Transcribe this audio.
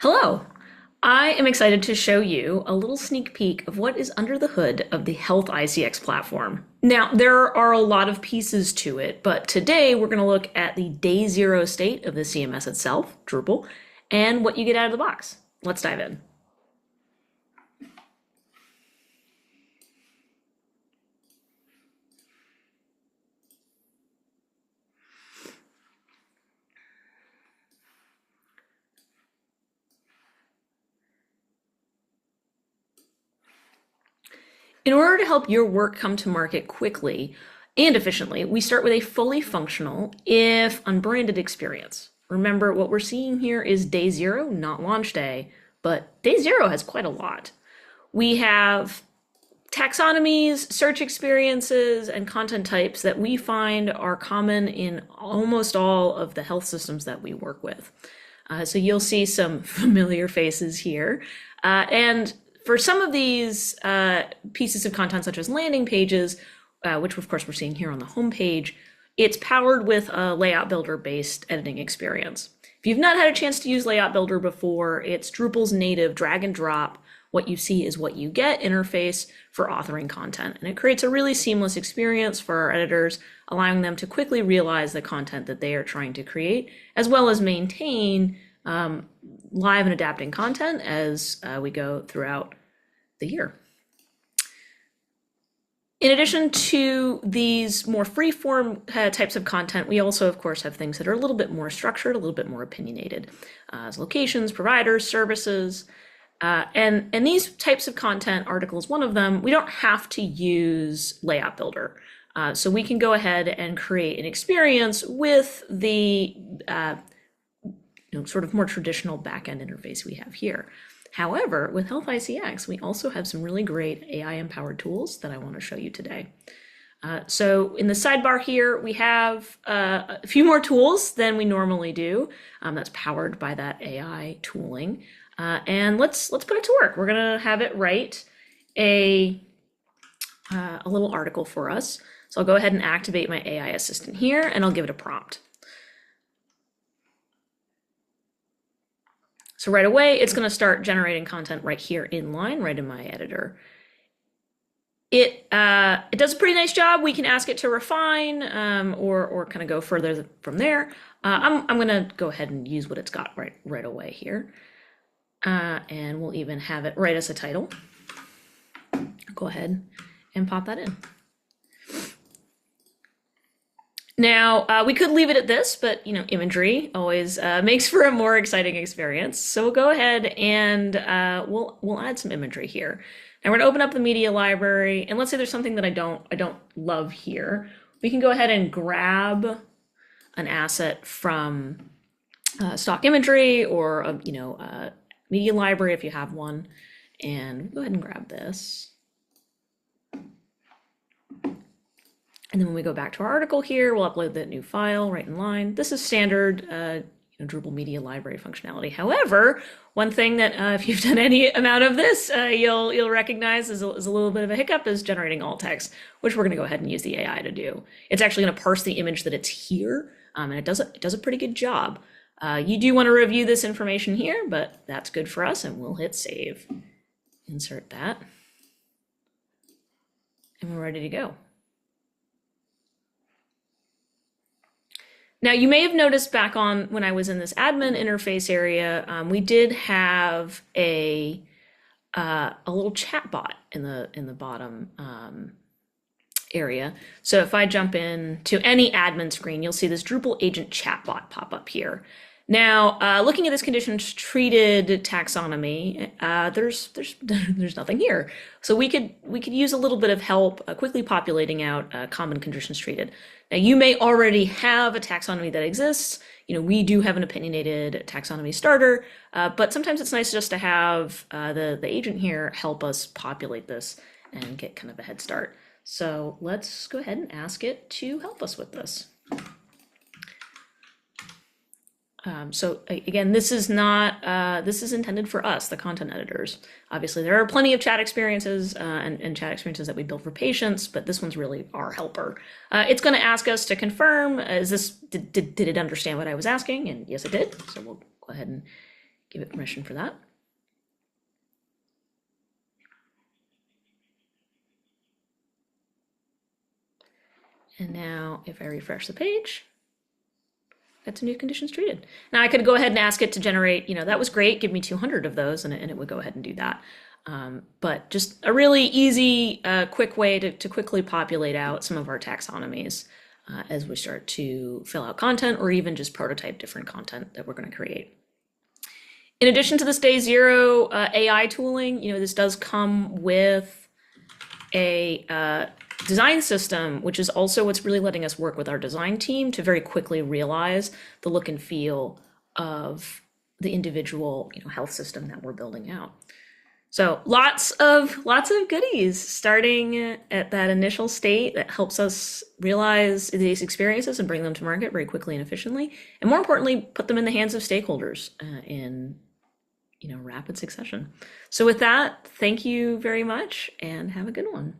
Hello! I am excited to show you a little sneak peek of what is under the hood of the Health iCX platform. Now, there are a lot of pieces to it, but today we're going to look at the day zero state of the CMS itself, Drupal, and what you get out of the box. Let's dive in. In order to help your work come to market quickly and efficiently, we start with a fully functional, if unbranded experience. Remember, what we're seeing here is day zero, not launch day, but day zero has quite a lot. We have taxonomies, search experiences, and content types that we find are common in almost all of the health systems that we work with. So you'll see some familiar faces here. And for some of these pieces of content, such as landing pages, which of course we're seeing here on the home page, it's powered with a Layout Builder based editing experience. If you've not had a chance to use Layout Builder before, it's Drupal's native drag and drop, what you see is what you get interface for authoring content. And it creates a really seamless experience for our editors, allowing them to quickly realize the content that they are trying to create, as well as maintain live and adapting content as we go throughout the year. In addition to these more free-form types of content, we also, of course, have things that are a little bit more structured, a little bit more opinionated, as locations, providers, services, and these types of content, articles, one of them, we don't have to use Layout Builder. So we can go ahead and create an experience with the sort of more traditional backend interface we have here. However, with Health iCX, we also have some really great AI-empowered tools that I want to show you today. So in the sidebar here, we have a few more tools than we normally do. That's powered by that AI tooling. And let's put it to work. We're going to have it write a little article for us. So I'll go ahead and activate my AI assistant here, and I'll give it a prompt. So right away, it's going to start generating content right here in line, right in my editor. It does a pretty nice job. We can ask it to refine or kind of go further from there. I'm going to go ahead and use what it's got right away here. And we'll even have it write us a title. Go ahead and pop that in. Now, we could leave it at this, but imagery always makes for a more exciting experience. So we'll go ahead and we'll add some imagery here. Now we're gonna open up the media library, and let's say there's something that I don't love here. We can go ahead and grab an asset from stock imagery or a media library if you have one, and go ahead and grab this. And then when we go back to our article here, we'll upload that new file right in line. This is standard Drupal media library functionality. However, one thing that if you've done any amount of this, you'll recognize is a little bit of a hiccup is generating alt text, which we're going to go ahead and use the AI to do. It's actually going to parse the image that it's here, and it does a pretty good job. You do want to review this information here, but that's good for us, and we'll hit save. Insert that, and we're ready to go. Now, you may have noticed back on when I was in this admin interface area, we did have a little chat bot in the bottom area. So if I jump in to any admin screen, you'll see this Drupal agent chatbot pop up here. Now, looking at this conditions treated taxonomy, there's nothing here. So we could use a little bit of help quickly populating out common conditions treated. Now, you may already have a taxonomy that exists. We do have an opinionated taxonomy starter, but sometimes it's nice just to have the agent here help us populate this and get kind of a head start. So let's go ahead and ask it to help us with this. So again, this is not, this is intended for us, the content editors. Obviously, there are plenty of chat experiences and chat experiences that we build for patients, but this one's really our helper. It's going to ask us to confirm, did it understand what I was asking? And yes, it did. So we'll go ahead and give it permission for that. And now if I refresh the page, that's new conditions treated. Now I could go ahead and ask it to generate, that was great, give me 200 of those, and it would go ahead and do that. But just a really easy, quick way to quickly populate out some of our taxonomies as we start to fill out content or even just prototype different content that we're going to create. In addition to this day zero AI tooling, this does come with a design system, which is also what's really letting us work with our design team to very quickly realize the look and feel of the individual health system that we're building out. So lots of goodies starting at that initial state that helps us realize these experiences and bring them to market very quickly and efficiently, and more importantly, put them in the hands of stakeholders in rapid succession. So with that, thank you very much and have a good one.